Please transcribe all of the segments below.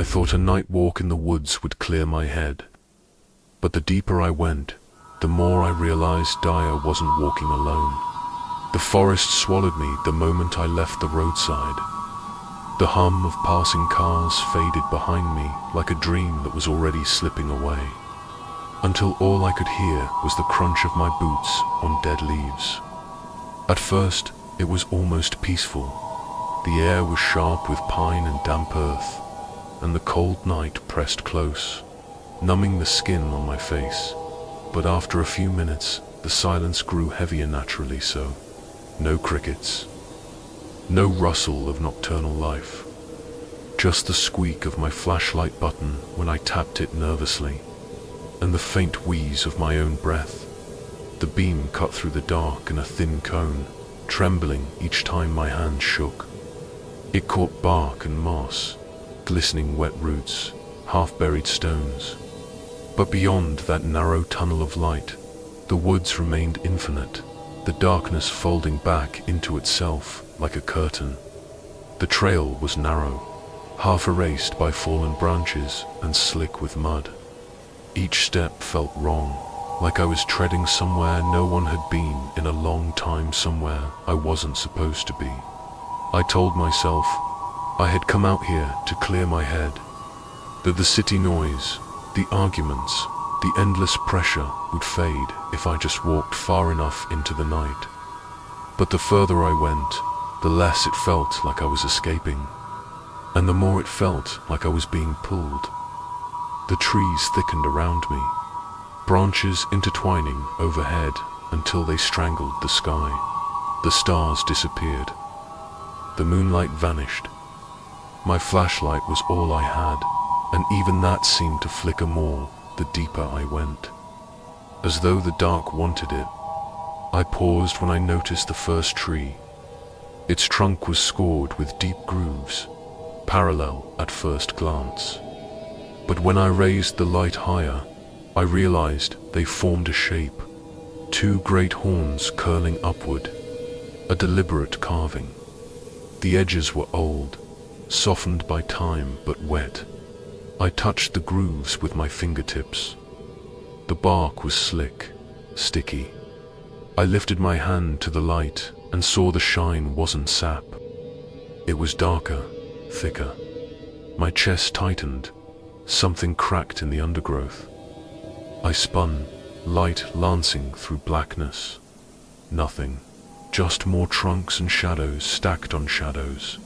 thought a night walk in the woods would clear my head. But the deeper I went, the more I realized Dyer wasn't walking alone. The forest swallowed me the moment I left the roadside. The hum of passing cars faded behind me like a dream that was already slipping away, until all I could hear was the crunch of my boots on dead leaves. At first, it was almost peaceful. The air was sharp with pine and damp earth, and the cold night pressed close, numbing the skin on my face. But after a few minutes, the silence grew heavier naturally so. No crickets, no rustle of nocturnal life, just the squeak of my flashlight button when I tapped it nervously, and the faint wheeze of my own breath. The beam cut through the dark in a thin cone, trembling each time my hand shook. It caught bark and moss, glistening wet roots, half-buried stones. But beyond that narrow tunnel of light, the woods remained infinite, the darkness folding back into itself like a curtain. The trail was narrow, half erased by fallen branches and slick with mud. Each step felt wrong, like I was treading somewhere no one had been in a long time, somewhere I wasn't supposed to be. I told myself I had come out here to clear my head, that the city noise, the arguments, the endless pressure would fade if I just walked far enough into the night. But the further I went, the less it felt like I was escaping, and the more it felt like I was being pulled. The trees thickened around me, branches intertwining overhead until they strangled the sky. The stars disappeared. The moonlight vanished. My flashlight was all I had, and even that seemed to flicker more the deeper I went. As though the dark wanted it, I paused when I noticed the first tree. Its trunk was scored with deep grooves, parallel at first glance. But when I raised the light higher, I realized they formed a shape, two great horns curling upward, a deliberate carving. The edges were old, softened by time but wet. I touched the grooves with my fingertips. The bark was slick, sticky. I lifted my hand to the light and saw the shine wasn't sap. It was darker, thicker. My chest tightened. Something cracked in the undergrowth. I spun, light lancing through blackness. Nothing, just more trunks and shadows stacked on shadows.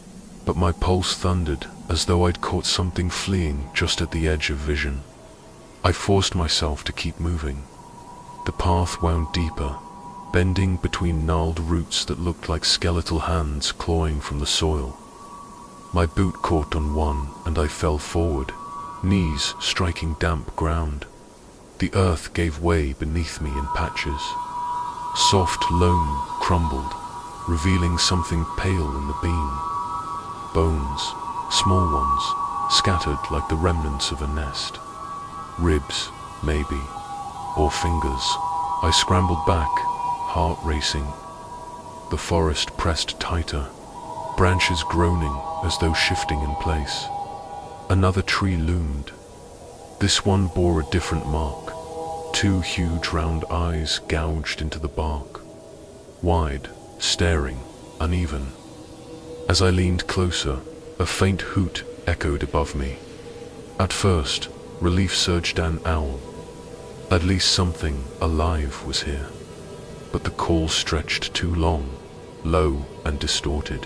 But my pulse thundered as though I'd caught something fleeing just at the edge of vision. I forced myself to keep moving. The path wound deeper, bending between gnarled roots that looked like skeletal hands clawing from the soil. My boot caught on one and I fell forward, knees striking damp ground. The earth gave way beneath me in patches. Soft loam crumbled, revealing something pale in the beam. Bones, small ones, scattered like the remnants of a nest. Ribs, maybe, or fingers. I scrambled back, heart racing. The forest pressed tighter, branches groaning as though shifting in place. Another tree loomed. This one bore a different mark. Two huge round eyes gouged into the bark. Wide, staring, uneven. As I leaned closer, a faint hoot echoed above me. At first, relief surged an owl. At least something alive was here. But the call stretched too long, low and distorted,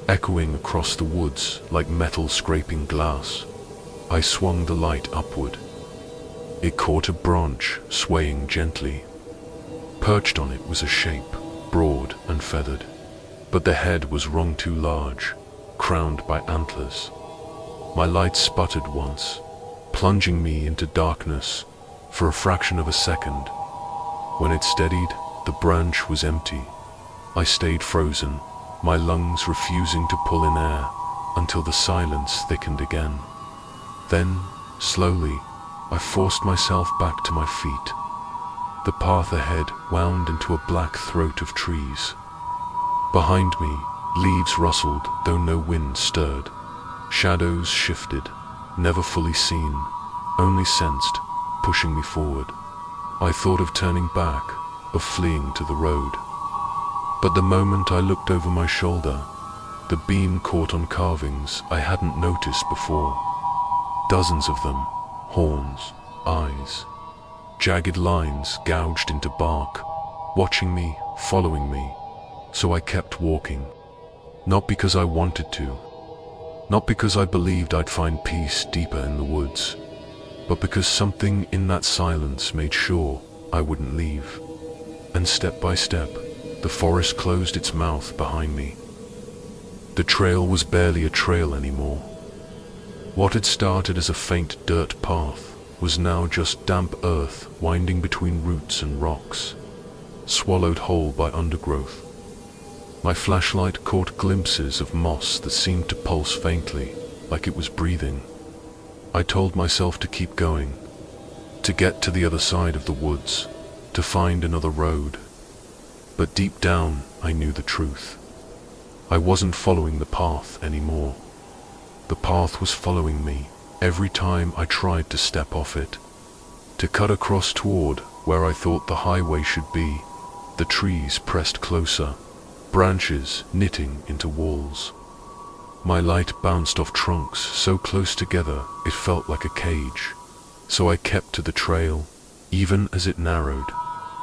echoing across the woods like metal scraping glass. I swung the light upward. It caught a branch, swaying gently. Perched on it was a shape, broad and feathered. But the head was wrung too large, crowned by antlers. My light sputtered once, plunging me into darkness for a fraction of a second. When it steadied, the branch was empty. I stayed frozen, my lungs refusing to pull in air until the silence thickened again. Then, slowly, I forced myself back to my feet. The path ahead wound into a black throat of trees. Behind me, leaves rustled though no wind stirred. Shadows shifted, never fully seen, only sensed, pushing me forward. I thought of turning back, of fleeing to the road. But the moment I looked over my shoulder, the beam caught on carvings I hadn't noticed before. Dozens of them, horns, eyes, jagged lines gouged into bark, watching me, following me. So I kept walking, not because I wanted to, not because I believed I'd find peace deeper in the woods, but because something in that silence made sure I wouldn't leave. And step by step, the forest closed its mouth behind me. The trail was barely a trail anymore. What had started as a faint dirt path was now just damp earth winding between roots and rocks, swallowed whole by undergrowth. My flashlight caught glimpses of moss that seemed to pulse faintly, like it was breathing. I told myself to keep going, to get to the other side of the woods, to find another road. But deep down, I knew the truth. I wasn't following the path anymore. The path was following me every time I tried to step off it, to cut across toward where I thought the highway should be. The trees pressed closer, branches knitting into walls. My light bounced off trunks so close together it felt like a cage. So I kept to the trail, even as it narrowed,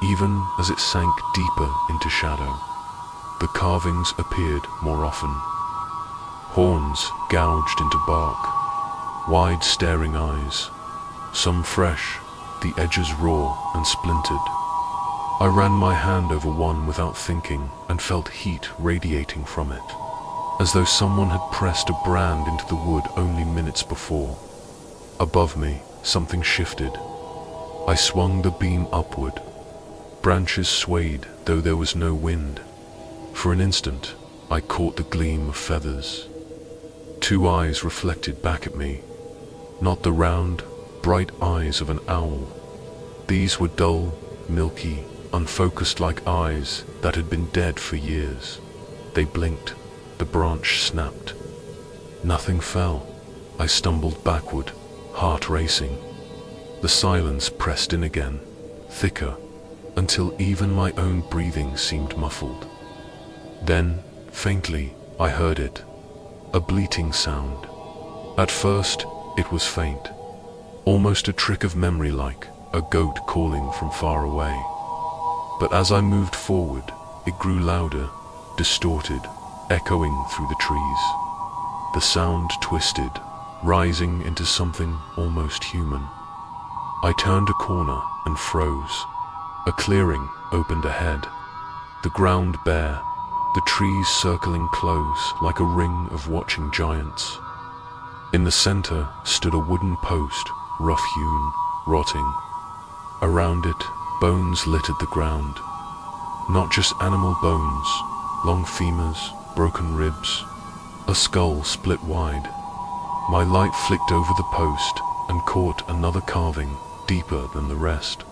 even as it sank deeper into shadow. The carvings appeared more often. Horns gouged into bark, wide staring eyes, some fresh, the edges raw and splintered. I ran my hand over one without thinking and felt heat radiating from it, as though someone had pressed a brand into the wood only minutes before. Above me, something shifted. I swung the beam upward. Branches swayed, though there was no wind. For an instant, I caught the gleam of feathers. Two eyes reflected back at me, not the round, bright eyes of an owl. These were dull, milky, unfocused like eyes that had been dead for years. They blinked. The branch snapped. Nothing fell. I stumbled backward, heart racing. The silence pressed in again, thicker, until even my own breathing seemed muffled. Then, faintly, I heard it, a bleating sound. At first, it was faint, almost a trick of memory like a goat calling from far away. But as I moved forward, it grew louder, distorted, echoing through the trees. The sound twisted, rising into something almost human. I turned a corner and froze. A clearing opened ahead, the ground bare, the trees circling close like a ring of watching giants. In the center stood a wooden post, rough-hewn, rotting. Around it, bones littered the ground. Not just animal bones, long femurs, broken ribs, a skull split wide. My light flicked over the post and caught another carving deeper than the rest.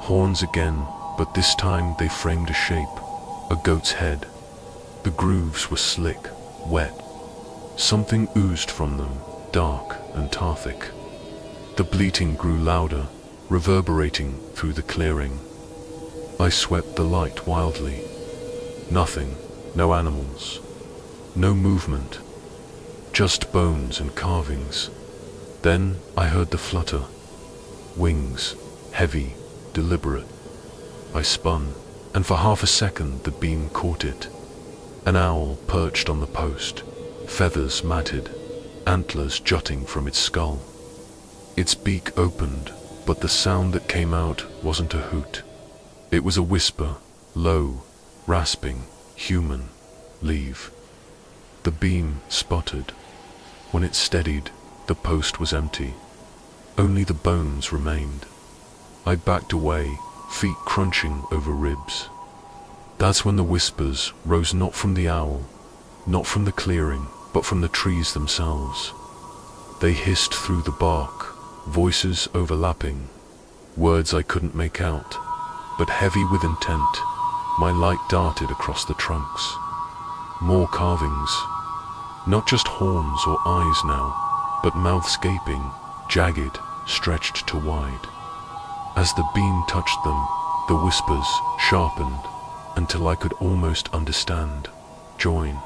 Horns again, but this time they framed a shape, a goat's head. The grooves were slick, wet. Something oozed from them, dark and Tarthic. The bleating grew louder, reverberating through the clearing. I swept the light wildly. Nothing, no animals, no movement, just bones and carvings. Then I heard the flutter. Wings, heavy, deliberate. I spun, and for half a second the beam caught it. An owl perched on the post, feathers matted, antlers jutting from its skull. Its beak opened, but the sound that came out wasn't a hoot. It was a whisper, low, rasping, human. Leave. The beam sputtered. When it steadied, the post was empty. Only the bones remained. I backed away, feet crunching over ribs. That's when the whispers rose not from the owl, not from the clearing, but from the trees themselves. They hissed through the bark, voices overlapping, words I couldn't make out, but heavy with intent. My light darted across the trunks. More carvings. Not just horns or eyes now. but mouths gaping, jagged, stretched to wide. As the beam touched them, the whispers sharpened until I could almost understand. Join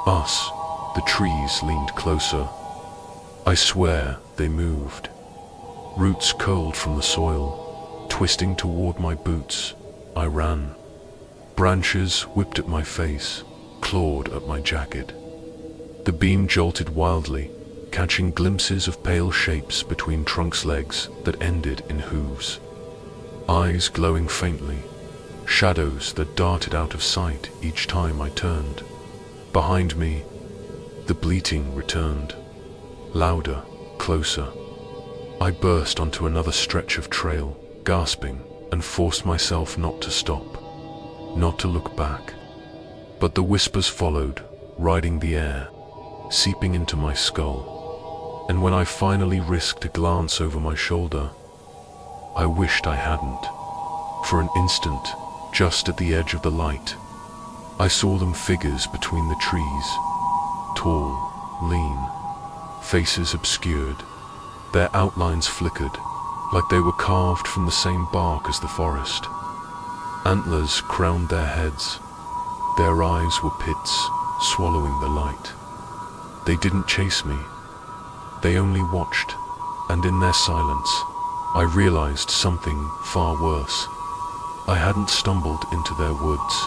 us. The trees leaned closer. I swear they moved. Roots curled from the soil, twisting toward my boots. I ran. Branches whipped at my face, clawed at my jacket. The beam jolted wildly, catching glimpses of pale shapes between trunks' legs that ended in hooves. Eyes glowing faintly, shadows that darted out of sight each time I turned. Behind me, the bleating returned, louder, closer. I burst onto another stretch of trail, gasping, and forced myself not to stop, not to look back. But the whispers followed, riding the air, seeping into my skull. And when I finally risked a glance over my shoulder, I wished I hadn't. For an instant, just at the edge of the light, I saw them, figures between the trees, tall, lean, faces obscured. Their outlines flickered, like they were carved from the same bark as the forest. Antlers crowned their heads. Their eyes were pits, swallowing the light. They didn't chase me. They only watched, and in their silence, I realized something far worse. I hadn't stumbled into their woods.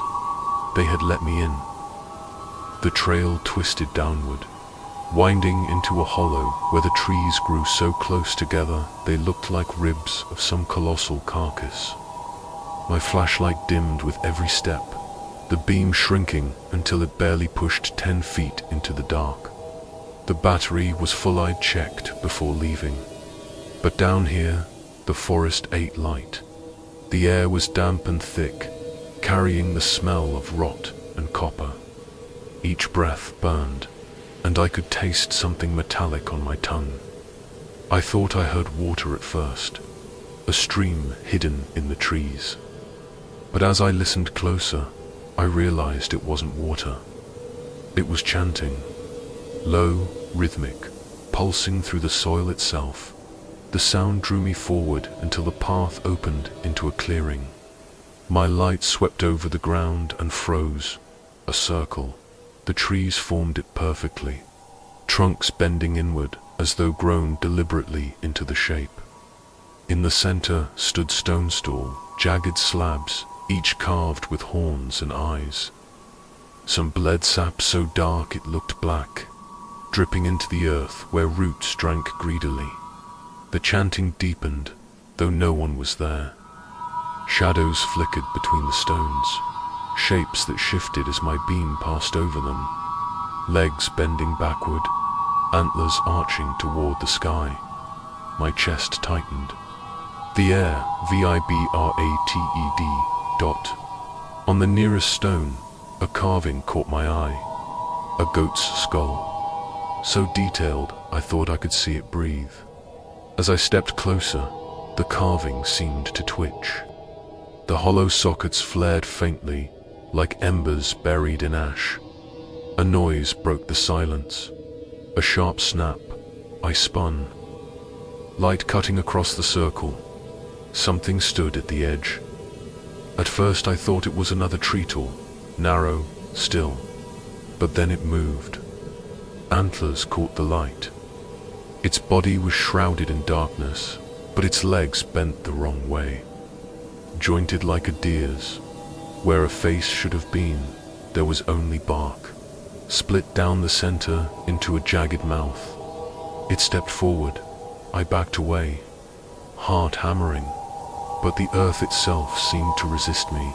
They had let me in. The trail twisted downward, winding into a hollow where the trees grew so close together they looked like ribs of some colossal carcass. My flashlight dimmed with every step, the beam shrinking until it barely pushed 10 feet into the dark. The battery was full. I'd checked before leaving. But down here, the forest ate light. The air was damp and thick, carrying the smell of rot and copper. Each breath burned, and I could taste something metallic on my tongue. I thought I heard water at first, a stream hidden in the trees. But as I listened closer, I realized it wasn't water. It was chanting, low, rhythmic, pulsing through the soil itself. The sound drew me forward until the path opened into a clearing. My light swept over the ground and froze, a circle. The trees formed it perfectly, trunks bending inward as though grown deliberately into the shape. In the center stood stone stool, jagged slabs, each carved with horns and eyes. Some bled sap so dark it looked black, dripping into the earth where roots drank greedily. The chanting deepened, though no one was there. Shadows flickered between the stones, shapes that shifted as my beam passed over them. Legs bending backward, antlers arching toward the sky. My chest tightened. The air, vibrated. On the nearest stone, a carving caught my eye. A goat's skull. So detailed, I thought I could see it breathe. As I stepped closer, the carving seemed to twitch. The hollow sockets flared faintly, like embers buried in ash. A noise broke the silence. A sharp snap. I spun. Light cutting across the circle. Something stood at the edge. At first I thought it was another tree tall, narrow, still. But then it moved. Antlers caught the light. Its body was shrouded in darkness, but its legs bent the wrong way. Jointed like a deer's. Where a face should have been, there was only bark, split down the center into a jagged mouth. It stepped forward. I backed away, heart hammering, but the earth itself seemed to resist me.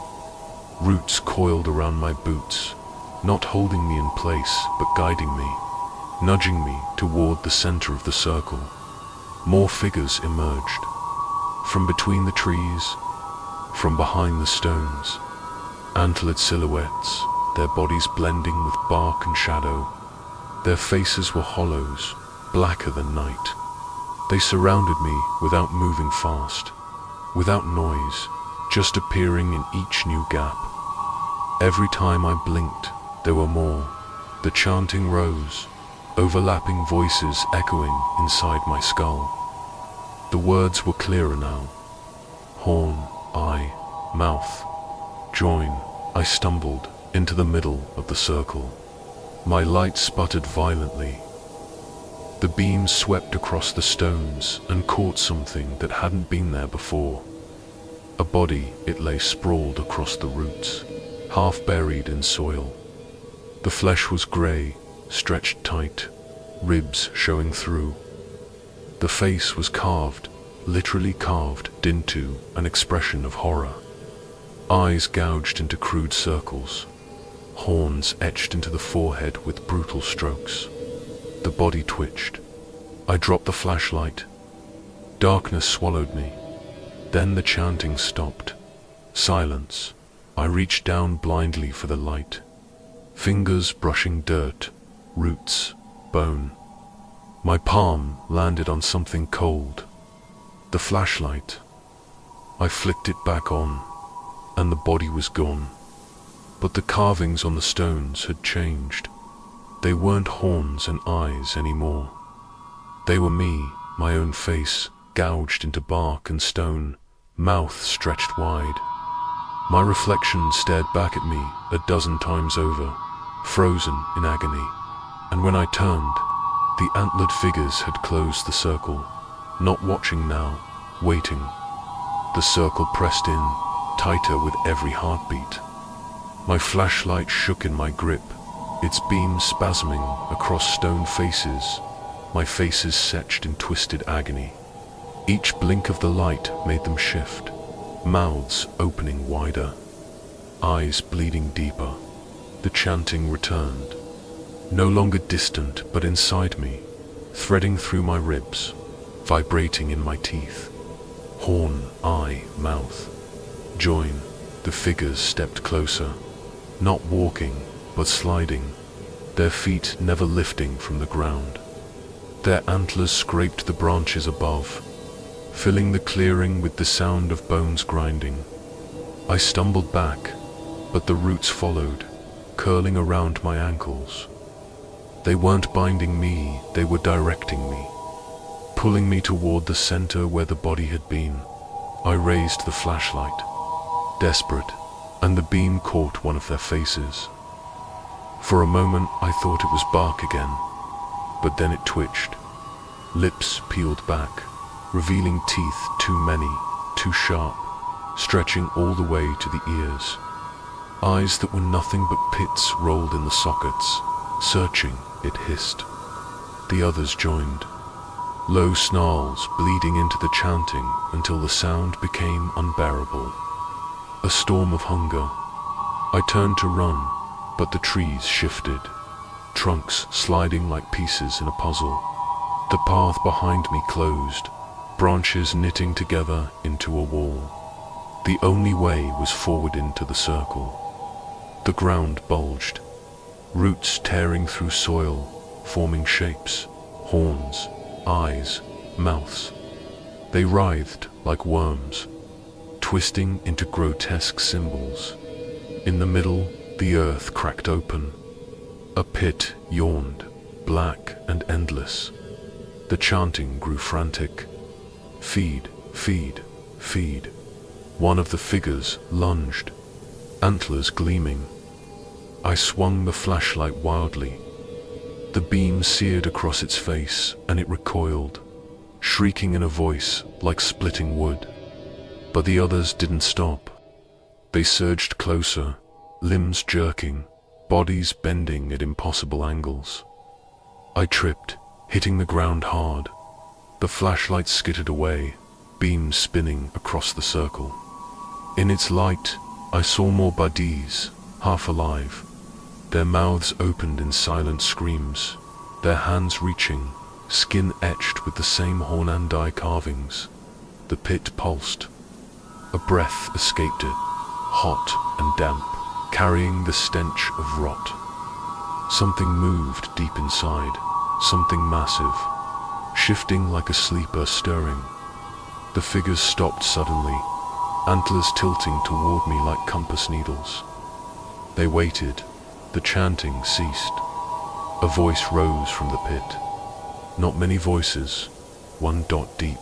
Roots coiled around my boots, not holding me in place, but guiding me, nudging me toward the center of the circle. More figures emerged, from between the trees, from behind the stones. Antlered silhouettes, their bodies blending with bark and shadow. Their faces were hollows, blacker than night. They surrounded me without moving fast, without noise, just appearing in each new gap. Every time I blinked, there were more. The chanting rose, overlapping voices echoing inside my skull. The words were clearer now. Horn, eye, mouth, join. I stumbled into the middle of the circle. My light sputtered violently. The beam swept across the stones and caught something that hadn't been there before. A body, it lay sprawled across the roots, half buried in soil. The flesh was grey, stretched tight, ribs showing through. The face was carved, literally carved into an expression of horror. Eyes gouged into crude circles, horns etched into the forehead with brutal strokes. The body twitched. I dropped the flashlight. Darkness swallowed me. Then the chanting stopped. Silence. I reached down blindly for the light. Fingers brushing dirt, roots, bone. My palm landed on something cold. The flashlight. I flicked it back on, and the body was gone. But the carvings on the stones had changed. They weren't horns and eyes anymore. They were me, my own face, gouged into bark and stone, mouth stretched wide. My reflection stared back at me a dozen times over, frozen in agony. And when I turned, the antlered figures had closed the circle, not watching now, waiting. The circle pressed in, tighter with every heartbeat. My flashlight shook in my grip, its beam spasming across stone faces, my faces etched in twisted agony. Each blink of the light made them shift, mouths opening wider, eyes bleeding deeper. The chanting returned, no longer distant but inside me, threading through my ribs, vibrating in my teeth. Horn, eye, mouth. Join. The figures stepped closer, not walking, but sliding, their feet never lifting from the ground. Their antlers scraped the branches above, filling the clearing with the sound of bones grinding. I stumbled back, but the roots followed, curling around my ankles. They weren't binding me, they were directing me, pulling me toward the center where the body had been. I raised the flashlight, desperate, and the beam caught one of their faces. For a moment I thought it was bark again, but then it twitched. Lips peeled back, revealing teeth too many, too sharp, stretching all the way to the ears. Eyes that were nothing but pits rolled in the sockets. Searching, it hissed. The others joined. Low snarls bleeding into the chanting until the sound became unbearable. A storm of hunger. I turned to run, but the trees shifted, trunks sliding like pieces in a puzzle. The path behind me closed, branches knitting together into a wall. The only way was forward into the circle. The ground bulged, roots tearing through soil, forming shapes, horns, eyes, mouths. They writhed like worms, twisting into grotesque symbols. In the middle, the earth cracked open. A pit yawned, black and endless. The chanting grew frantic. Feed, feed, feed. One of the figures lunged, antlers gleaming. I swung the flashlight wildly. The beam seared across its face, and it recoiled, shrieking in a voice like splitting wood. But the others didn't stop. They surged closer, limbs jerking, bodies bending at impossible angles. I tripped, hitting the ground hard. The flashlight skittered away, beams spinning across the circle. In its light, I saw more baddies, half alive. Their mouths opened in silent screams, their hands reaching, skin etched with the same Hornandi carvings. The pit pulsed. A breath escaped it, hot and damp, carrying the stench of rot. Something moved deep inside, something massive, shifting like a sleeper stirring. The figures stopped suddenly, antlers tilting toward me like compass needles. They waited. The chanting ceased. A voice rose from the pit. Not many voices, one dot deep,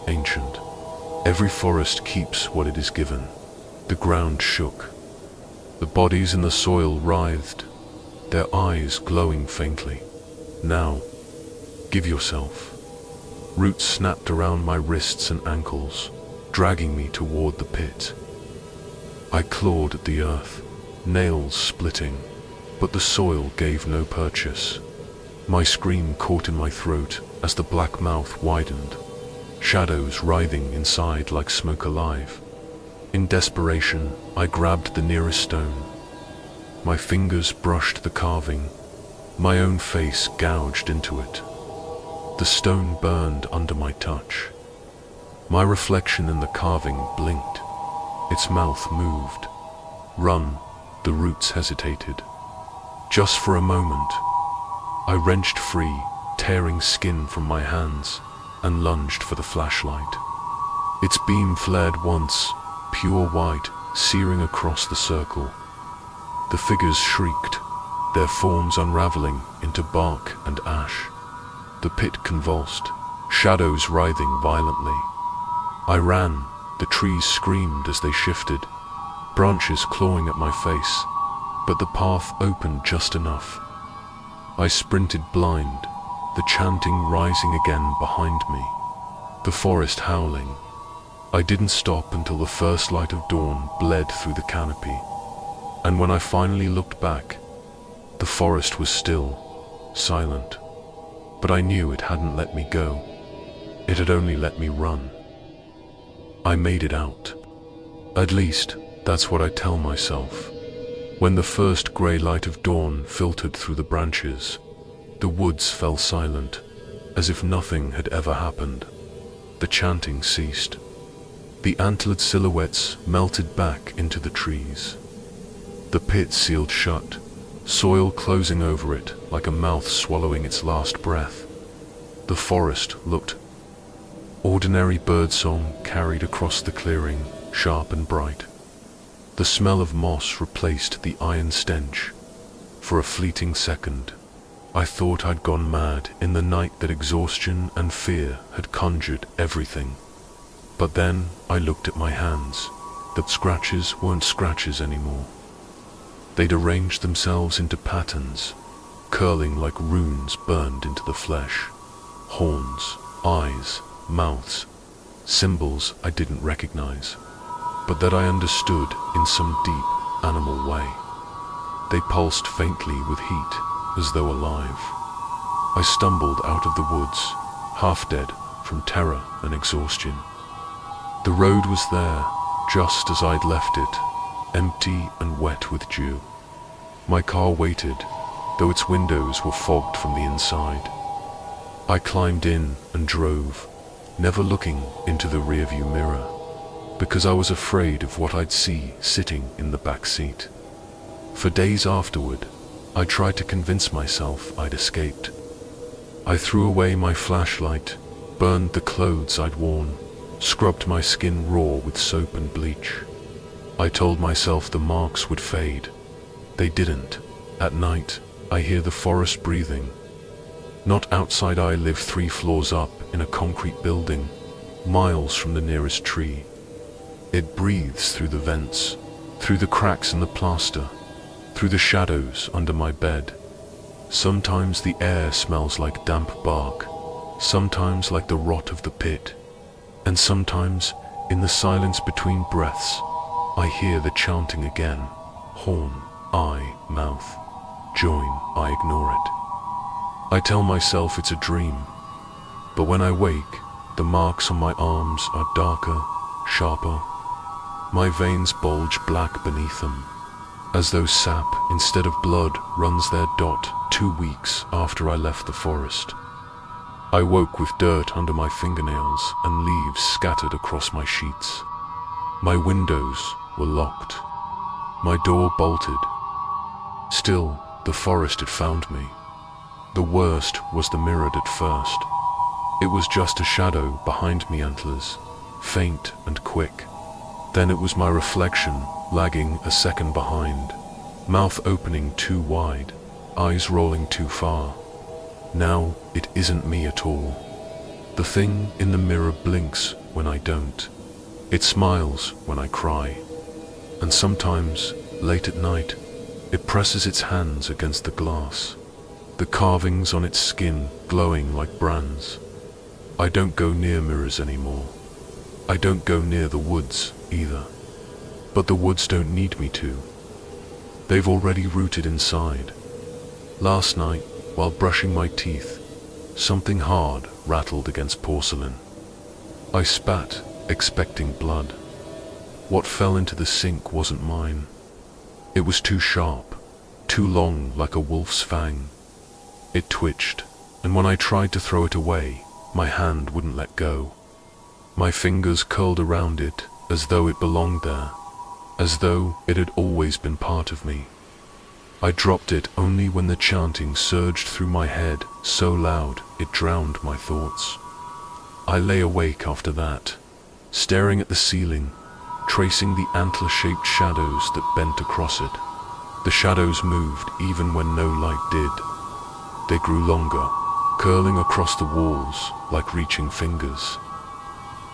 ancient. Every forest keeps what it is given. The ground shook. The bodies in the soil writhed, their eyes glowing faintly. Now, give yourself. Roots snapped around my wrists and ankles, dragging me toward the pit. I clawed at the earth, nails splitting, but the soil gave no purchase. My scream caught in my throat as the black mouth widened, shadows writhing inside like smoke alive. In desperation, I grabbed the nearest stone. My fingers brushed the carving, my own face gouged into it. The stone burned under my touch. My reflection in the carving blinked. Its mouth moved. Run, the roots hesitated. Just for a moment, I wrenched free, tearing skin from my hands, and lunged for the flashlight. Its beam flared once, pure white, searing across the circle. The figures shrieked, their forms unraveling into bark and ash. The pit convulsed, shadows writhing violently. I ran, the trees screamed as they shifted, branches clawing at my face, but the path opened just enough. I sprinted blind, the chanting rising again behind me, the forest howling. I didn't stop until the first light of dawn bled through the canopy, and when I finally looked back, the forest was still, silent, but I knew it hadn't let me go. It had only let me run. I made it out. At least, that's what I tell myself. When the first grey light of dawn filtered through the branches, the woods fell silent, as if nothing had ever happened. The chanting ceased. The antlered silhouettes melted back into the trees. The pit sealed shut, soil closing over it like a mouth swallowing its last breath. The forest looked. Ordinary birdsong carried across the clearing, sharp and bright. The smell of moss replaced the iron stench. For a fleeting second, I thought I'd gone mad in the night that exhaustion and fear had conjured everything. But then I looked at my hands. The scratches weren't scratches anymore. They'd arranged themselves into patterns, curling like runes burned into the flesh. Horns, eyes, mouths, symbols I didn't recognize, but that I understood in some deep animal way. They pulsed faintly with heat, as though alive. I stumbled out of the woods, half dead from terror and exhaustion. The road was there, just as I'd left it, empty and wet with dew. My car waited, though its windows were fogged from the inside. I climbed in and drove, never looking into the rearview mirror, because I was afraid of what I'd see sitting in the back seat. For days afterward, I tried to convince myself I'd escaped. I threw away my flashlight, burned the clothes I'd worn, scrubbed my skin raw with soap and bleach. I told myself the marks would fade. They didn't. At night, I hear the forest breathing. Not outside. I live 3 floors up in a concrete building, miles from the nearest tree. It breathes through the vents, through the cracks in the plaster, through the shadows under my bed. Sometimes the air smells like damp bark, sometimes like the rot of the pit, and sometimes, in the silence between breaths, I hear the chanting again. Horn, eye, mouth. Join, I ignore it. I tell myself it's a dream, but when I wake, the marks on my arms are darker, sharper. My veins bulge black beneath them, as though sap instead of blood runs their dot 2 weeks after I left the forest. I woke with dirt under my fingernails and leaves scattered across my sheets. My windows were locked, my door bolted. Still, the forest had found me. The worst was the mirrored at first. It was just a shadow behind me, antlers, faint and quick. Then it was my reflection, lagging a second behind, mouth opening too wide, eyes rolling too far. Now it isn't me at all. The thing in the mirror blinks when I don't. It smiles when I cry. And sometimes, late at night, it presses its hands against the glass, the carvings on its skin glowing like brands. I don't go near mirrors anymore. I don't go near the woods either. But the woods don't need me to. They've already rooted inside. Last night, while brushing my teeth, something hard rattled against porcelain. I spat, expecting blood. What fell into the sink wasn't mine. It was too sharp, too long like a wolf's fang. It twitched, and when I tried to throw it away, my hand wouldn't let go. My fingers curled around it as though it belonged there, as though it had always been part of me. I dropped it only when the chanting surged through my head so loud it drowned my thoughts. I lay awake after that, staring at the ceiling, tracing the antler-shaped shadows that bent across it. The shadows moved even when no light did. They grew longer, curling across the walls like reaching fingers.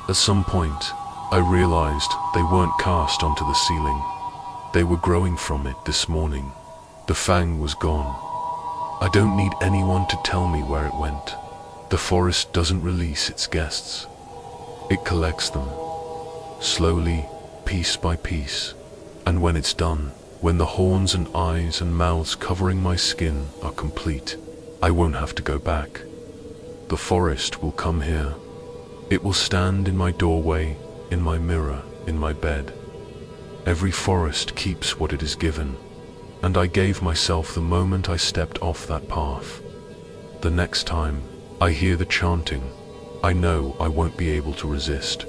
At some point, I realized they weren't cast onto the ceiling. They were growing from it this morning. The fang was gone. I don't need anyone to tell me where it went. The forest doesn't release its guests. It collects them, slowly, piece by piece. And when it's done, when the horns and eyes and mouths covering my skin are complete, I won't have to go back. The forest will come here. It will stand in my doorway, in my mirror, in my bed. Every forest keeps what it is given, and I gave myself the moment I stepped off that path. The next time I hear the chanting, I know I won't be able to resist.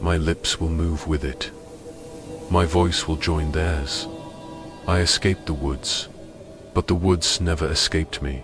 My lips will move with it. My voice will join theirs. I escaped the woods, but the woods never escaped me.